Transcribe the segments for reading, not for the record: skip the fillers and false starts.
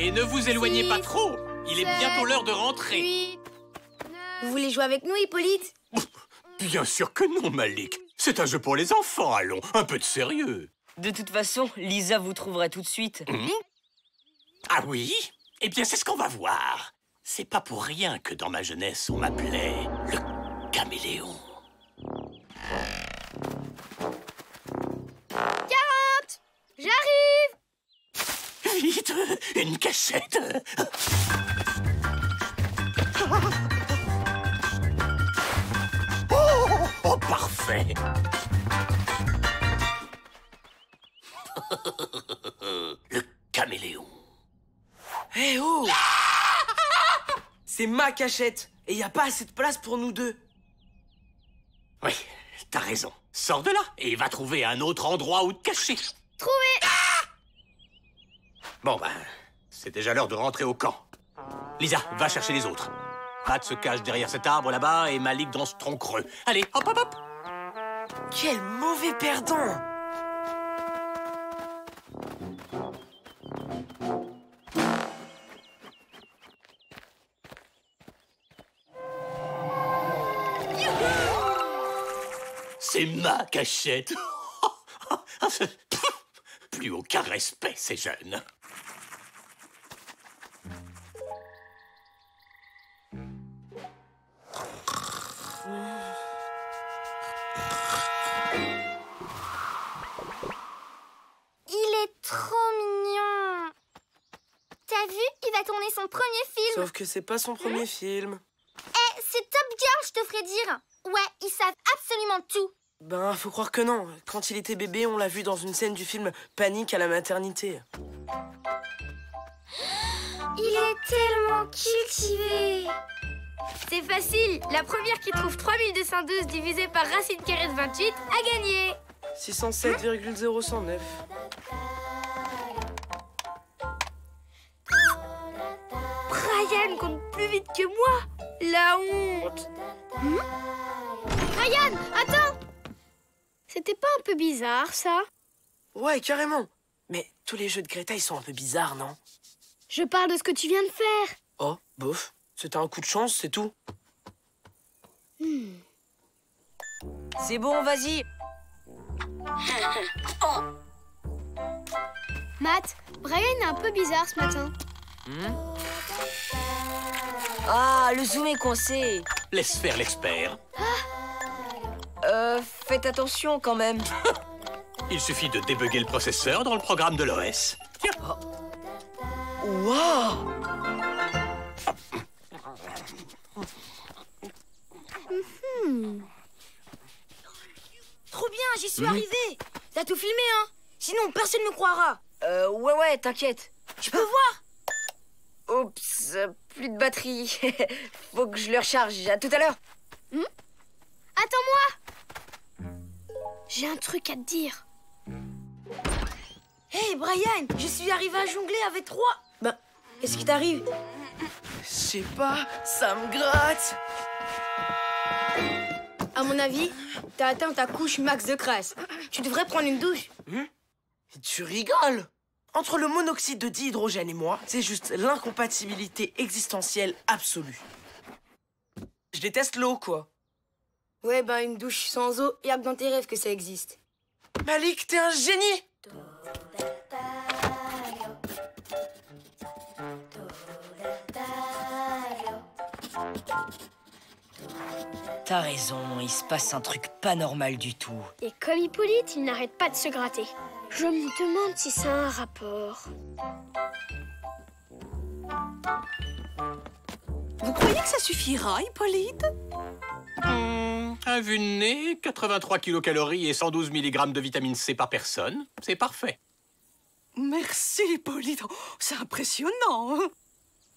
Et ne vous éloignez pas trop. Il est bientôt l'heure de rentrer. 8, 9... Vous voulez jouer avec nous, Hippolyte? Bien sûr que non, Malik. C'est un jeu pour les enfants, allons. Un peu de sérieux. De toute façon, Lisa vous trouvera tout de suite. Ah oui? Eh bien, c'est ce qu'on va voir. C'est pas pour rien que dans ma jeunesse, on m'appelait le caméléon. 40! J'arrive! Vite, une cachette. Oh, parfait. Le caméléon. Hé oh! C'est ma cachette et y a pas assez de place pour nous deux. Oui, t'as raison. Sors de là et va trouver un autre endroit où te cacher. Trouvé! Bon, ben, c'est déjà l'heure de rentrer au camp. Lisa, va chercher les autres. Pat se cache derrière cet arbre là-bas et Malik dans ce tronc creux. Allez, hop, hop, hop. Quel mauvais perdant! C'est ma cachette. Plus aucun respect, ces jeunes. Il est trop mignon. T'as vu? Il va tourner son premier film. Sauf que c'est pas son premier film. Eh, c'est Top Girl, je te ferai dire. Ouais, ils savent absolument tout. Ben, faut croire que non. Quand il était bébé, on l'a vu dans une scène du film Panique à la maternité. Il est tellement cultivé. C'est facile. La première qui trouve 3212 divisé par racine carrée de 28 a gagné. 607,0109. Brian compte plus vite que moi. La honte. Brian, attends. C'était pas un peu bizarre, ça? Ouais, carrément. Mais tous les jeux de Greta, ils sont un peu bizarres, non? Je parle de ce que tu viens de faire. Oh, bof. C'était un coup de chance, c'est tout. C'est bon, vas-y. Matt, Brian est un peu bizarre ce matin. Ah, le zoom est coincé. Laisse faire l'expert. Faites attention quand même. Il suffit de débugger le processeur dans le programme de l'OS. Tiens. Waouh! Trop bien, j'y suis arrivé. T'as tout filmé, hein? Sinon, personne ne me croira. Ouais, t'inquiète. Tu peux voir? Oups, plus de batterie. Faut que je le recharge. À tout à l'heure. Attends-moi. J'ai un truc à te dire. Hey, Brian, je suis arrivé à jongler avec 3. Ben, qu'est-ce qui t'arrive? Je sais pas, ça me gratte. À mon avis, t'as atteint ta couche max de crasse. Tu devrais prendre une douche. Tu rigoles? Entre le monoxyde de dihydrogène et moi, c'est juste l'incompatibilité existentielle absolue. Je déteste l'eau, quoi. Ouais, ben une douche sans eau, y'a que dans tes rêves que ça existe. Malik, t'es un génie! T'as raison, il se passe un truc pas normal du tout. Et comme Hippolyte, il n'arrête pas de se gratter. Je me demande si ça a un rapport. Vous croyez que ça suffira, Hippolyte? À vue de nez, 83 kilocalories et 112 mg de vitamine C par personne. C'est parfait. Merci, Hippolyte. Oh, c'est impressionnant.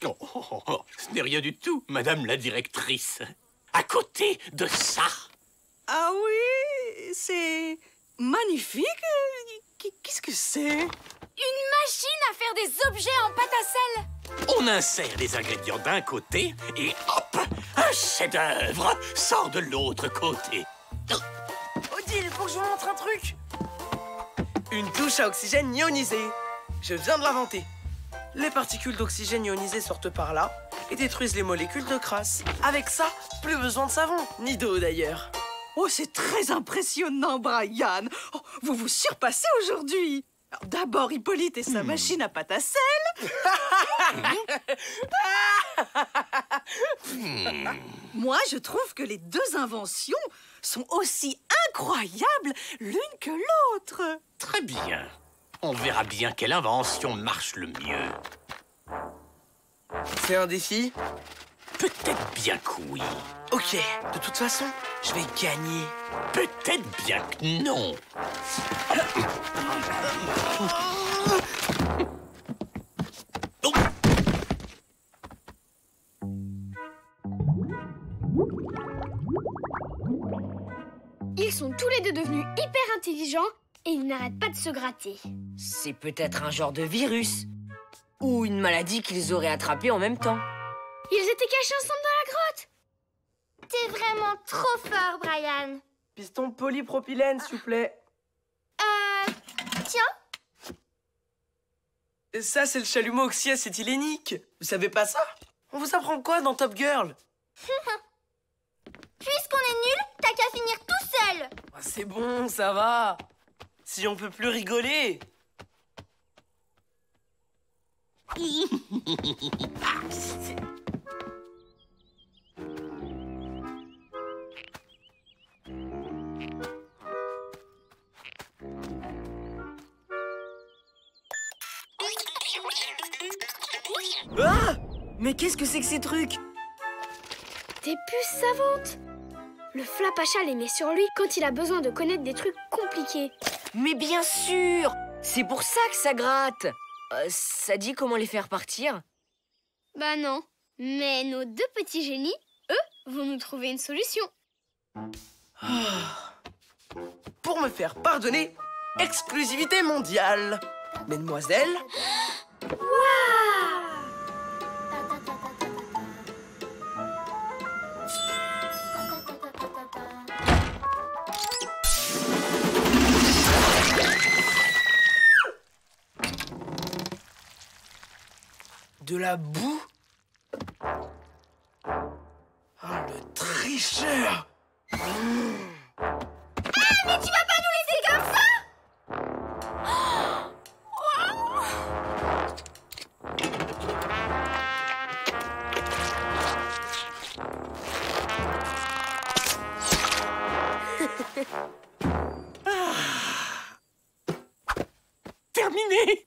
Oh, ce n'est rien du tout, madame la directrice. À côté de ça. Ah oui, c'est magnifique. Qu'est-ce que c'est? Une machine à faire des objets en pâte à sel. On insère les ingrédients d'un côté et hop, un chef-d'œuvre sort de l'autre côté. Odile, faut que je vous montre un truc. Une douche à oxygène ionisé. Je viens de l'inventer. Les particules d'oxygène ionisé sortent par là et détruisent les molécules de crasse. Avec ça, plus besoin de savon, ni d'eau d'ailleurs. Oh, c'est très impressionnant, Brian. Oh, vous vous surpassez aujourd'hui. Alors, d'abord, Hippolyte et sa machine à pâte à sel. Moi, je trouve que les deux inventions sont aussi incroyables l'une que l'autre. Très bien. On verra bien quelle invention marche le mieux. C'est un défi? Peut-être bien que oui. Ok, de toute façon, je vais gagner. Peut-être bien que non. Oh. Ils sont tous les deux devenus hyper intelligents et ils n'arrêtent pas de se gratter. C'est peut-être un genre de virus. Ou une maladie qu'ils auraient attrapée en même temps. Ils étaient cachés ensemble dans la grotte. T'es vraiment trop fort, Brian. Piston polypropylène, s'il vous plaît. Tiens. Ça, c'est le chalumeau oxyacéthylénique. Vous savez pas ça? On vous apprend quoi dans Top Girl? Puisqu'on est nuls, t'as qu'à finir tout seul. Ah, c'est bon, ça va. Si on peut plus rigoler. Ah! Mais qu'est-ce que c'est que ces trucs? Des puces savantes. Le Flapacha les met sur lui quand il a besoin de connaître des trucs compliqués. Mais bien sûr! C'est pour ça que ça gratte. Ça dit comment les faire partir? Bah non. Mais nos deux petits génies, eux, vont nous trouver une solution. Pour me faire pardonner, exclusivité mondiale. Mesdemoiselles, de la boue. Ah, le tricheur. Mais tu vas pas nous laisser comme ça! Terminé.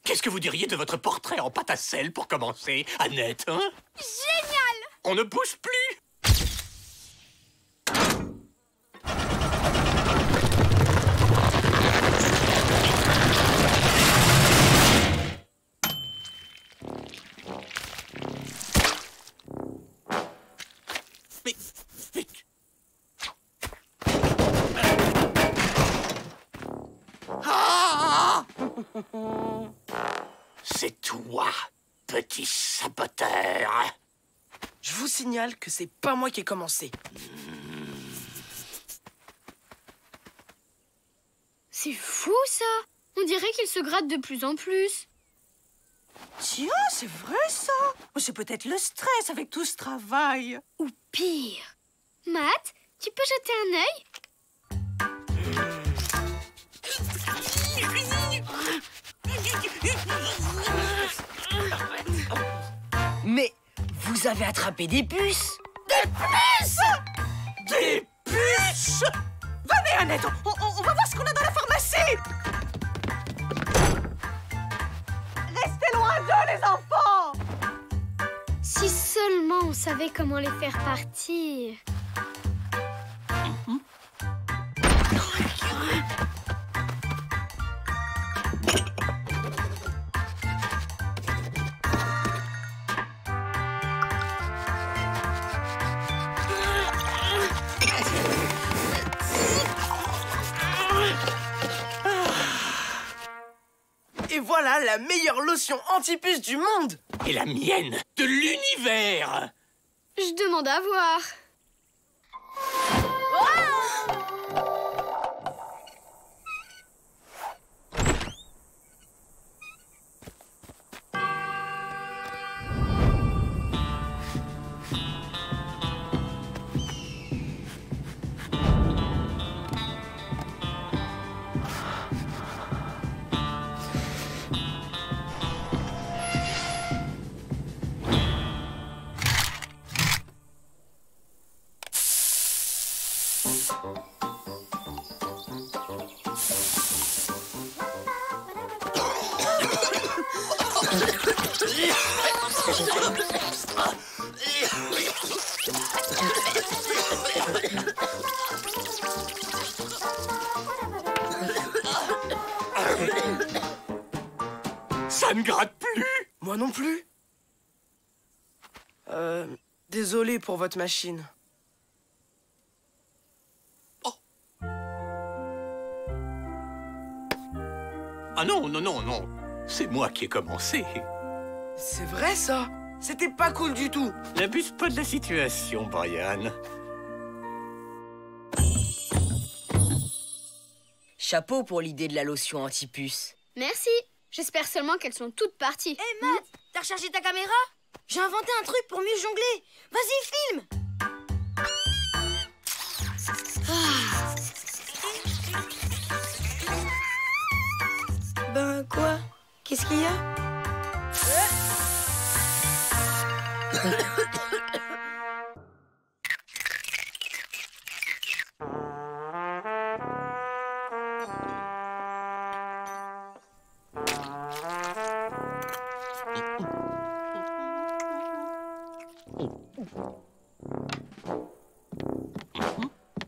Qu'est-ce que vous diriez de votre portrait en pâte à sel pour commencer, Annette, hein? Génial! On ne bouge plus. Mais... Ah! C'est toi, petit saboteur. Je vous signale que c'est pas moi qui ai commencé. C'est fou, ça. On dirait qu'il se gratte de plus en plus. Tiens, c'est vrai ça. C'est peut-être le stress avec tout ce travail. Ou pire. Matt, tu peux jeter un œil? Mais vous avez attrapé des puces? Des puces! Venez, Annette, on va voir ce qu'on a dans la pharmacie. Restez loin d'eux, les enfants. Si seulement on savait comment les faire partir. Et voilà la meilleure lotion anti-puce du monde. Et la mienne de l'univers. Je demande à voir. Ça ne gratte plus. Moi non plus. Désolé pour votre machine. Ah non, non, non, non. C'est moi qui ai commencé. C'est vrai, ça? C'était pas cool du tout. N'abuse pas de la situation, Brian. Chapeau pour l'idée de la lotion anti-puce. Merci. J'espère seulement qu'elles sont toutes parties. Hé, Matt, t'as rechargé ta caméra? J'ai inventé un truc pour mieux jongler. Vas-y, filme. Ben quoi? Qu'est-ce qu'il y a?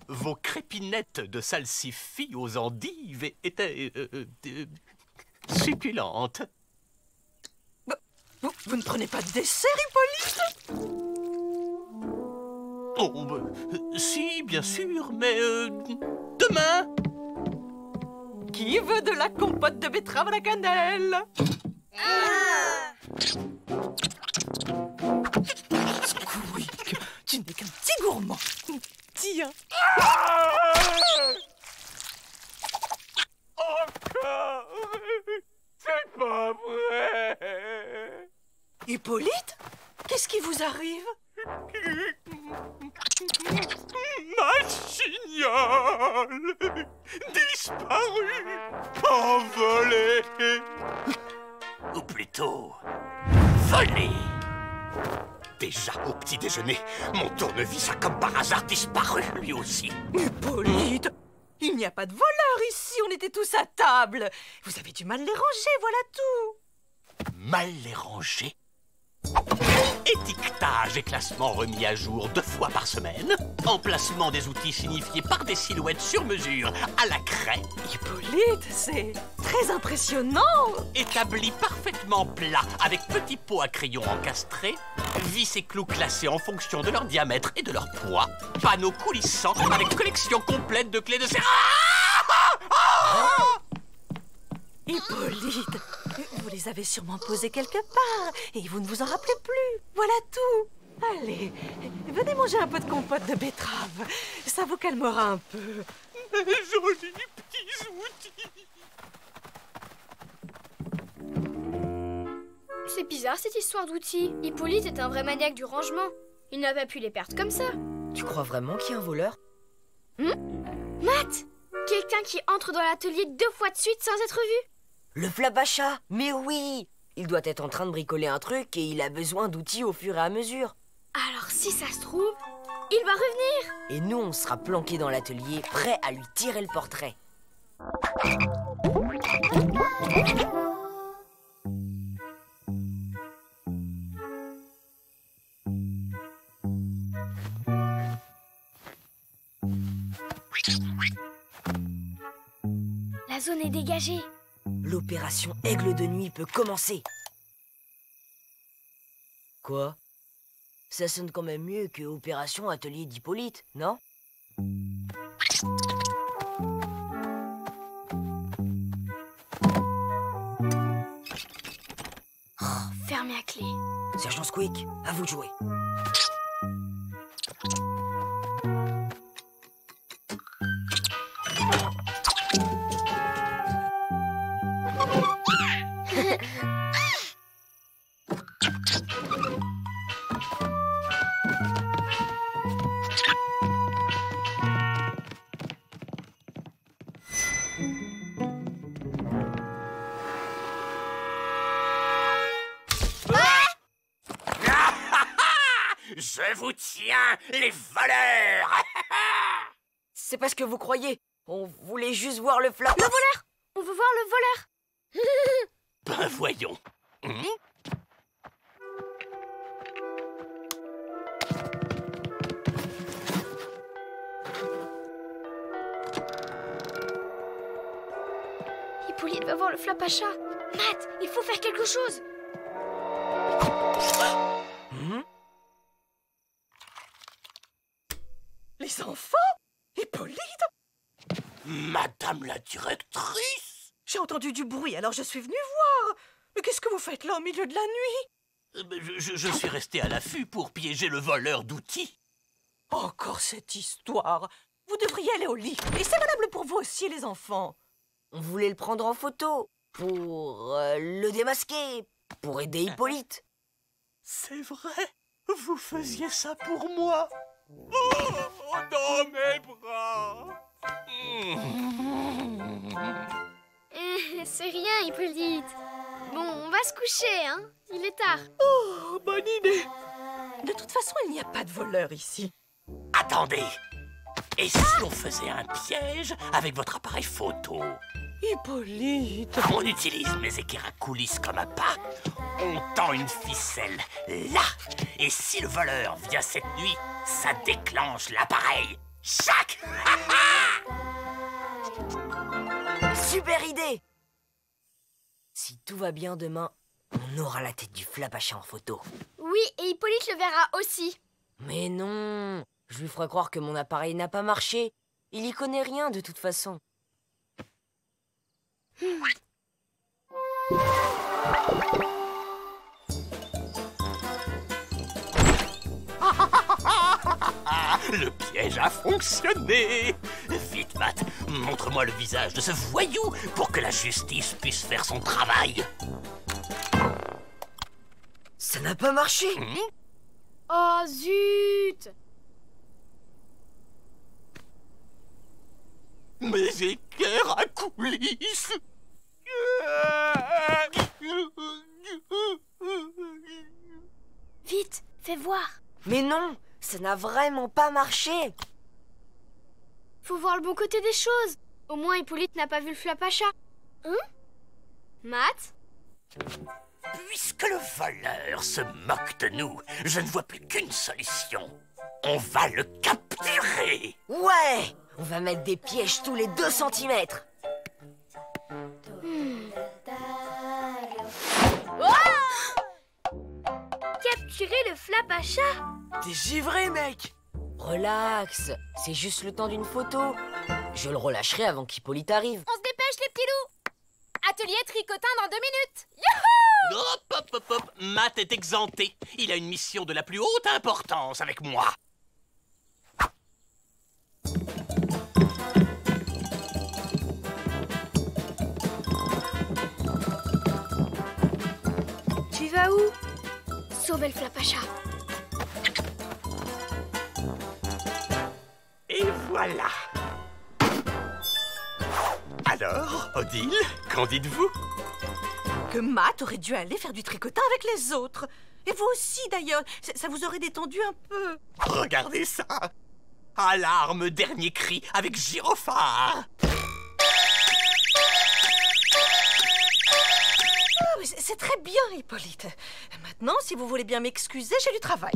Vos crépinettes de salsifis aux endives étaient succulentes. Vous ne prenez pas de dessert, Hippolyte? Oh, si, bien sûr, mais demain. Qui veut de la compote de betterave à la cannelle? Squeak, tu n'es qu'un petit gourmand. Tiens. Encore. C'est pas vrai. Hippolyte? Qu'est-ce qui vous arrive? Ma chignole disparue, envolée, ou plutôt volée. Déjà au petit déjeuner, mon tournevis a comme par hasard disparu lui aussi. Hippolyte, il n'y a pas de voleurs ici, on était tous à table. Vous avez du mal les ranger, voilà tout. Mal les ranger. Étiquetage et classement remis à jour 2 fois par semaine. Emplacement des outils signifiés par des silhouettes sur mesure à la craie. Hippolyte, c'est très impressionnant. Établi parfaitement plat avec petits pots à crayon encastrés. Vis et clous classés en fonction de leur diamètre et de leur poids. Panneaux coulissants avec collection complète de clés de serrure. Hippolyte, vous les avez sûrement posés quelque part et vous ne vous en rappelez plus. Voilà tout. Allez, venez manger un peu de compote de betterave. Ça vous calmera un peu. Jolis petits outils. C'est bizarre cette histoire d'outils. Hippolyte est un vrai maniaque du rangement. Il n'a pas pu les perdre comme ça. Tu crois vraiment qu'il y a un voleur? Matt! Quelqu'un qui entre dans l'atelier 2 fois de suite sans être vu. Le Flabacha? Mais oui! Il doit être en train de bricoler un truc et il a besoin d'outils au fur et à mesure. Alors si ça se trouve, il va revenir. Et nous, on sera planqués dans l'atelier, prêts à lui tirer le portrait. La zone est dégagée. L'opération Aigle de nuit peut commencer. Quoi? Ça sonne quand même mieux que Opération Atelier d'Hippolyte, non? Fermé à clé. Sergent Squeak, à vous de jouer. Je vous tiens, les voleurs. C'est pas ce que vous croyez. On voulait juste voir le flap. Le voleur! On veut voir le voleur. Ben voyons. le Flapacha. Matt, il faut faire quelque chose. Les enfants? Hippolyte? Madame la directrice! J'ai entendu du bruit, alors je suis venue voir. Mais qu'est-ce que vous faites là au milieu de la nuit? Je suis resté à l'affût pour piéger le voleur d'outils. Encore cette histoire. Vous devriez aller au lit. Et c'est valable pour vous aussi, les enfants. On voulait le prendre en photo pour le démasquer, pour aider Hippolyte. C'est vrai? Vous faisiez ça pour moi? Oh, dans mes bras! C'est rien, Hippolyte. Bon, on va se coucher, hein. Il est tard. Oh, bonne idée. De toute façon, il n'y a pas de voleur ici. Attendez! Et si on faisait un piège avec votre appareil photo? Hippolyte. On utilise mes équerres à coulisses comme appât. On tend une ficelle là. Et si le voleur vient cette nuit, ça déclenche l'appareil. Chac! Super idée! Si tout va bien demain, on aura la tête du Flapacha en photo. Oui, et Hippolyte le verra aussi. Mais non! Je lui ferai croire que mon appareil n'a pas marché. Il y connaît rien de toute façon. Le piège a fonctionné! Vite, Matt, montre-moi le visage de ce voyou pour que la justice puisse faire son travail. Ça n'a pas marché! Oh, zut! Mes équerres à coulisses! Vite, fais voir. Mais non! Ça n'a vraiment pas marché! Faut voir le bon côté des choses. Au moins, Hippolyte n'a pas vu le Flapacha. Hein? Matt? Puisque le voleur se moque de nous, je ne vois plus qu'une solution. On va le capturer! Ouais! On va mettre des pièges tous les 2 centimètres. Capturer le Flapacha? T'es givré, mec! Relax, c'est juste le temps d'une photo. Je le relâcherai avant qu'Hippolyte arrive. On se dépêche, les petits loups! Atelier tricotin dans 2 minutes! Hop, hop, hop, hop. Matt est exempté. Il a une mission de la plus haute importance avec moi. Tu vas où? Sauver le Flapacha. Et voilà. Alors, Odile, qu'en dites-vous? Que Matt aurait dû aller faire du tricotin avec les autres. Et vous aussi, d'ailleurs. Ça vous aurait détendu un peu. Regardez ça. Alarme, dernier cri avec gyrophare. Ah, mais c'est très bien, Hippolyte. Maintenant, si vous voulez bien m'excuser, j'ai du travail.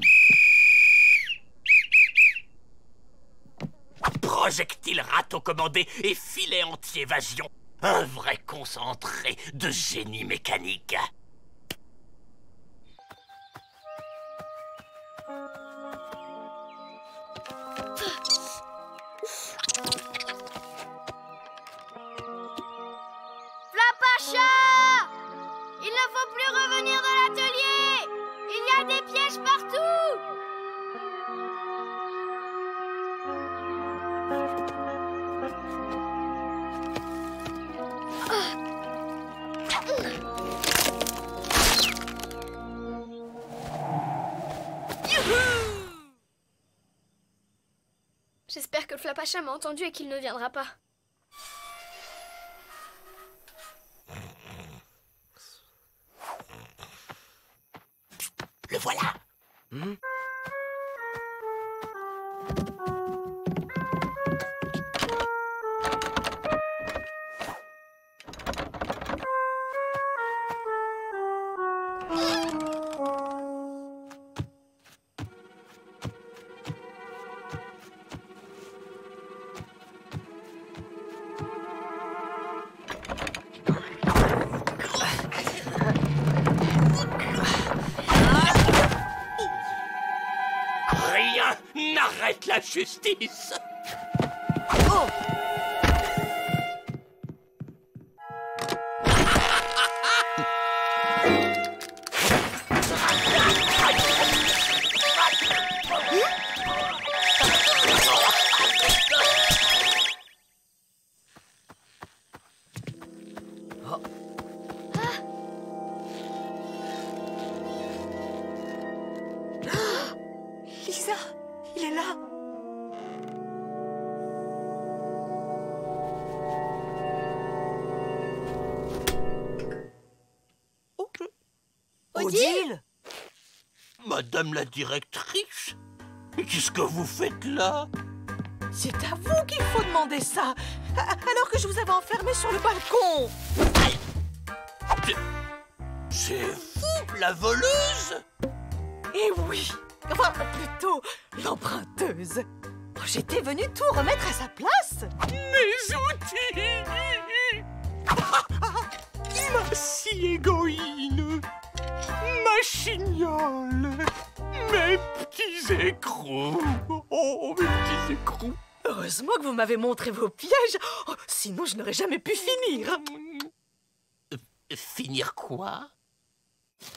Projectile râteau commandé et filet anti-évasion. Un vrai concentré de génie mécanique. Flapacha! Il ne faut plus revenir dans l'atelier! Il y a des pièges partout! J'espère que le Flapacha m'a entendu et qu'il ne viendra pas. Le voilà. J'arrête la justice. Oh! Lisa, il est là. Odile! Madame la directrice, qu'est-ce que vous faites là? C'est à vous qu'il faut demander ça, alors que je vous avais enfermé sur le balcon. C'est vous, la voleuse? Eh oui, enfin plutôt l'emprunteuse. J'étais venue tout remettre à sa place. Mes outils! Ma scie égoïne! Ma chignole! Mes petits écrous! Oh, mes petits écrous! Heureusement que vous m'avez montré vos pièges, oh, sinon je n'aurais jamais pu finir. Finir quoi?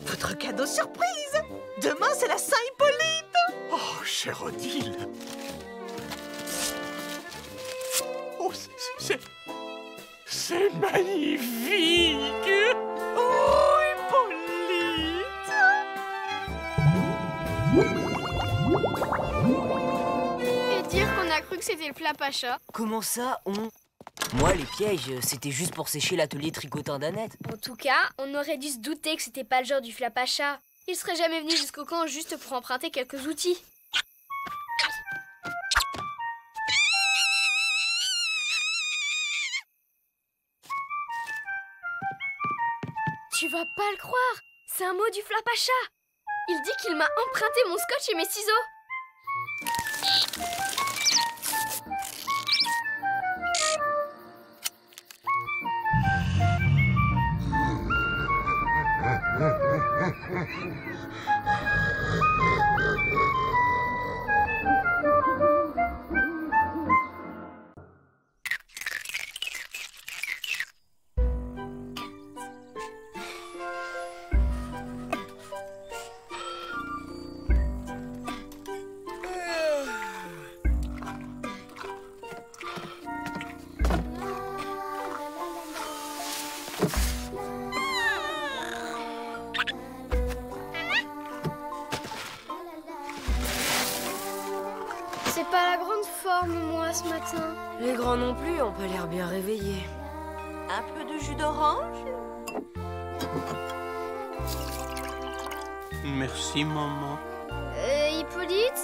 Votre cadeau surprise. Demain, c'est la Saint-Hippolyte. Oh, chère Odile! Oh, c'est magnifique! Oh, Hippolyte! Et dire qu'on a cru que c'était le Flapacha. Comment ça, on... Moi, les pièges, c'était juste pour sécher l'atelier tricotin d'Annette. En tout cas, on aurait dû se douter que c'était pas le genre du Flapacha. Il serait jamais venu jusqu'au camp juste pour emprunter quelques outils. Tu vas pas le croire, c'est un mot du Flapacha. Il dit qu'il m'a emprunté mon scotch et mes ciseaux. C'est pas la grande forme, moi, ce matin. Les grands non plus ont pas l'air bien réveillés. Un peu de jus d'orange? Merci, maman. Hippolyte?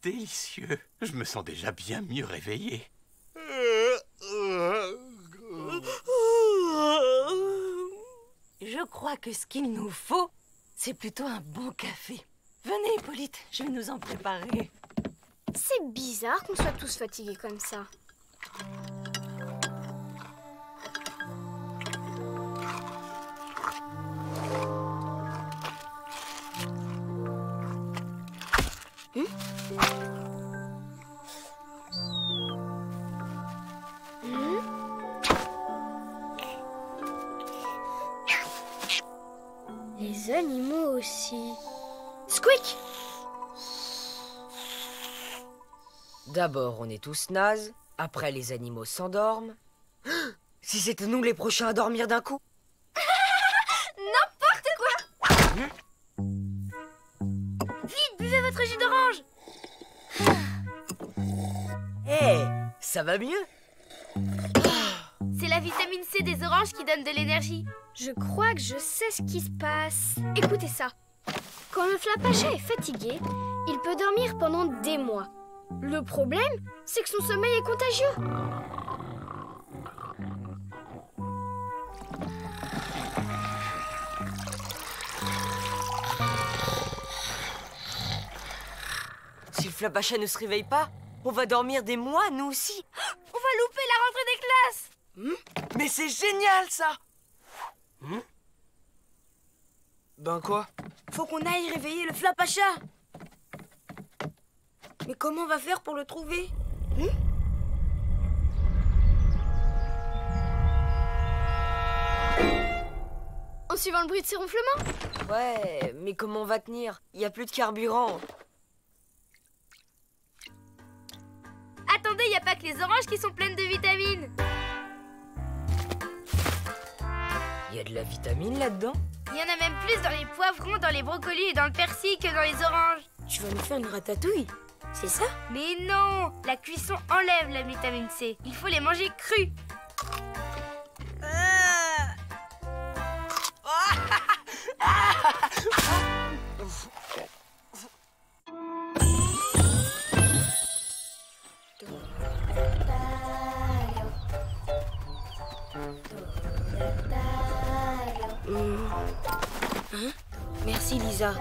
Délicieux. Je me sens déjà bien mieux réveillé. Je crois que ce qu'il nous faut, c'est plutôt un bon café. Venez, Hippolyte, je vais nous en préparer. C'est bizarre qu'on soit tous fatigués comme ça. Les animaux aussi. Squeak! D'abord, on est tous nazes. Après, les animaux s'endorment. Si c'était nous les prochains à dormir d'un coup. N'importe quoi! Vite, buvez votre jus d'orange! Hé, ça va mieux? C'est la vitamine C des oranges qui donne de l'énergie. Je crois que je sais ce qui se passe. Écoutez ça. Quand le Flapacha est fatigué, il peut dormir pendant des mois. Le problème, c'est que son sommeil est contagieux. Si le Flapacha ne se réveille pas, on va dormir des mois, nous aussi. On va louper la rentrée des classes. Mais c'est génial, ça! Ben quoi? Faut qu'on aille réveiller le Flapacha. Mais comment on va faire pour le trouver? En suivant le bruit de ses ronflements? Ouais, mais comment on va tenir? Il y a plus de carburant. Attendez, y a pas que les oranges qui sont pleines de vitamines. Il y a de la vitamine là-dedans? Il y en a même plus dans les poivrons, dans les brocolis et dans le persil que dans les oranges. Tu vas nous faire une ratatouille, c'est ça? Mais non, la cuisson enlève la vitamine C. Il faut les manger crus. Hein? Merci Lisa.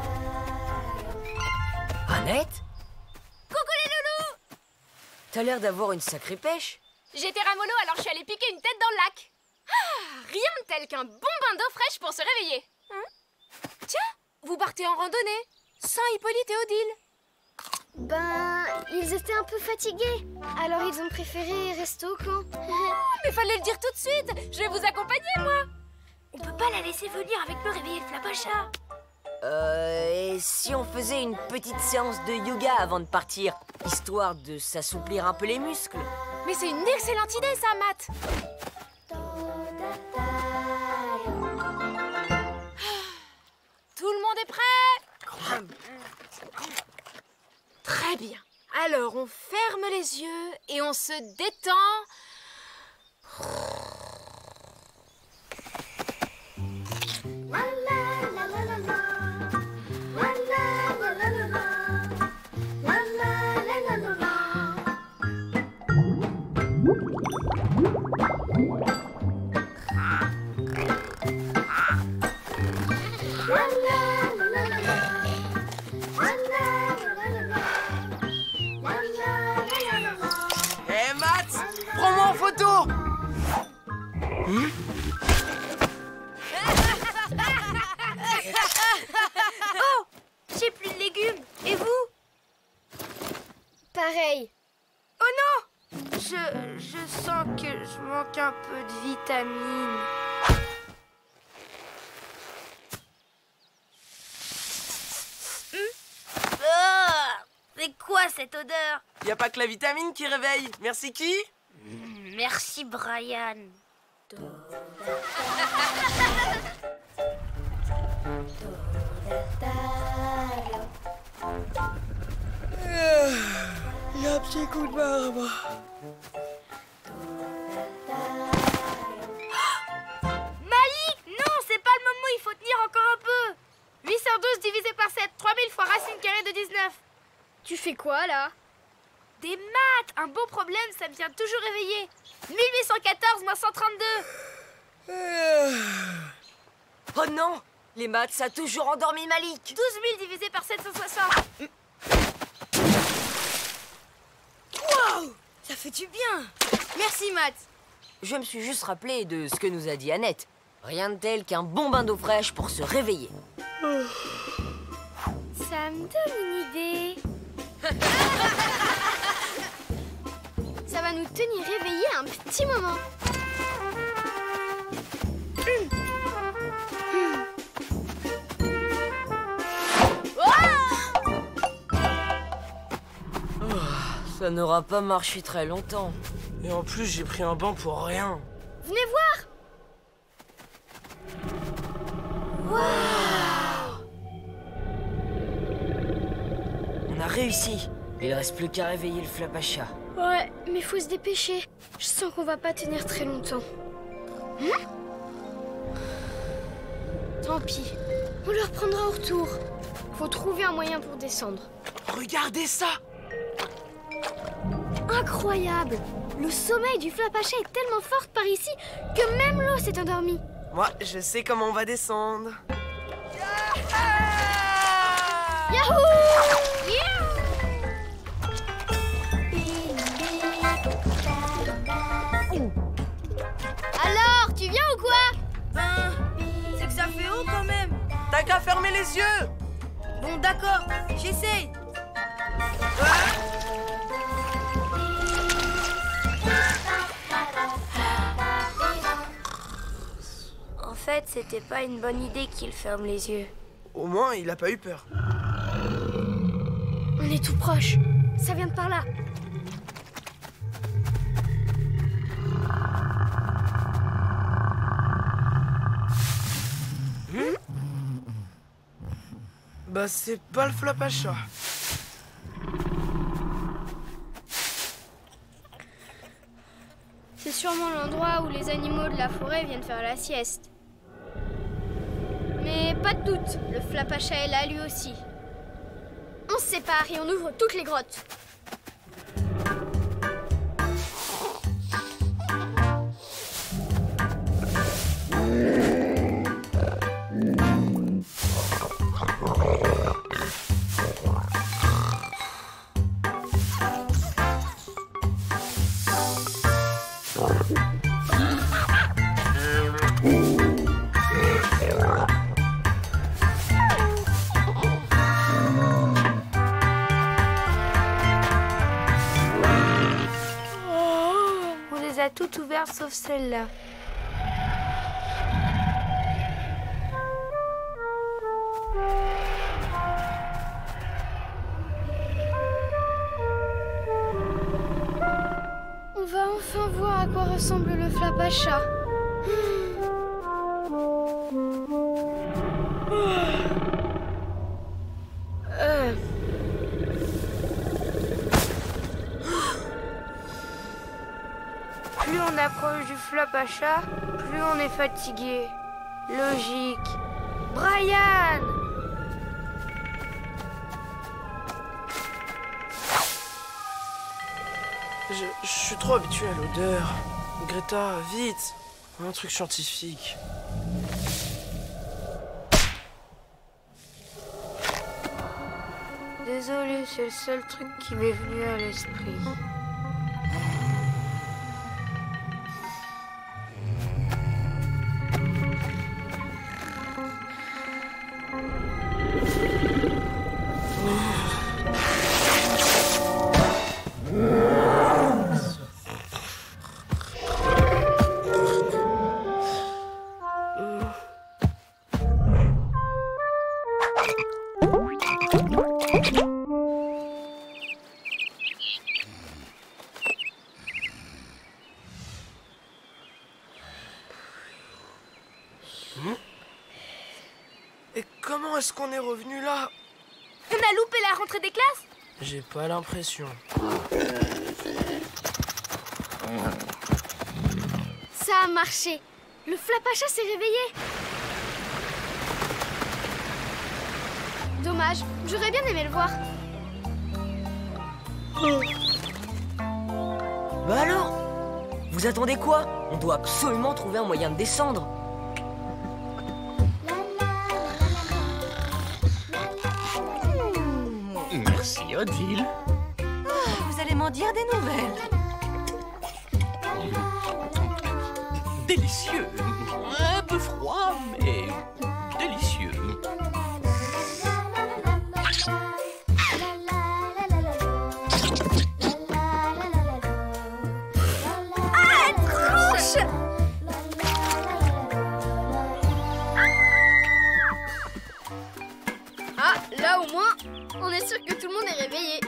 Annette? Coucou les loulous! T'as l'air d'avoir une sacrée pêche. J'étais ramolo, alors je suis allée piquer une tête dans le lac. Ah, rien de tel qu'un bon bain d'eau fraîche pour se réveiller. Tiens, vous partez en randonnée, sans Hippolyte et Odile. Ben, ils étaient un peu fatigués. Alors ils ont préféré rester au camp. Mais fallait le dire tout de suite. Je vais vous accompagner, moi. On peut pas la laisser venir avec nous réveiller le Flapacha. Et si on faisait une petite séance de yoga avant de partir, histoire de s'assouplir un peu les muscles? Mais c'est une excellente idée, ça, Matt. Tout le monde est prêt? Très bien. Alors, on ferme les yeux et on se détend. Hé, Matt! Prends-moi en photo! Oh, j'ai plus de légumes. Et vous? Pareil. Oh non! Je sens que je manque un peu de vitamines. C'est quoi cette odeur? Y a pas que la vitamine qui réveille. Merci qui? Merci, Brian. Y a un petit coup de barbe. Malik, non, c'est pas le moment, il faut tenir encore un peu. 812 divisé par 7, 3000 fois racine carrée de 19. Tu fais quoi, là? Des maths. Un beau problème, ça me vient toujours réveiller. 1814 moins 132. Oh non! Les maths, ça a toujours endormi Malik. 12 000 divisé par 760. Wow! Ça fait du bien. Merci, Matt. Je me suis juste rappelé de ce que nous a dit Annette. Rien de tel qu'un bon bain d'eau fraîche pour se réveiller. Ça me donne une idée. Ça va nous tenir réveillés un petit moment. Ça n'aura pas marché très longtemps. Et en plus, j'ai pris un bain pour rien. Venez voir. On a réussi. Il reste plus qu'à réveiller le Flapacha. Ouais, mais faut se dépêcher. Je sens qu'on va pas tenir très longtemps. Tant pis. On le reprendra au retour. Faut trouver un moyen pour descendre. Regardez ça! Incroyable! Le sommeil du Flapacha est tellement fort par ici que même l'eau s'est endormie. Moi, je sais comment on va descendre. Yahoo! Alors, tu viens ou quoi? Ben, c'est que ça fait haut quand même. T'as qu'à fermer les yeux. Bon, d'accord, j'essaye. En fait, c'était pas une bonne idée qu'il ferme les yeux. Au moins, il a pas eu peur. On est tout proche. Ça vient de par là. Bah, c'est pas le flap à chat. C'est sûrement l'endroit où les animaux de la forêt viennent faire la sieste. Mais pas de doute, le flap à chat est là lui aussi. On se sépare et on ouvre toutes les grottes. On les a toutes ouvertes sauf celle-là. On va enfin voir à quoi ressemble le flap à chat. Plus on approche du flap à chat, plus on est fatigué. Logique. Brian! Je suis trop habitué à l'odeur. Greta, vite. Un truc scientifique. Désolé, c'est le seul truc qui m'est venu à l'esprit. Et comment est-ce qu'on est revenu là? On a loupé la rentrée des classes? J'ai pas l'impression. Ça a marché. Le flap à chat s'est réveillé. Dommage, j'aurais bien aimé le voir. Bah alors? Vous attendez quoi? On doit absolument trouver un moyen de descendre. Merci, Odile. Vous allez m'en dire des nouvelles. Délicieux. Un peu froid, mais délicieux. Ah, là au moins, on est sûr que tout le monde est réveillé.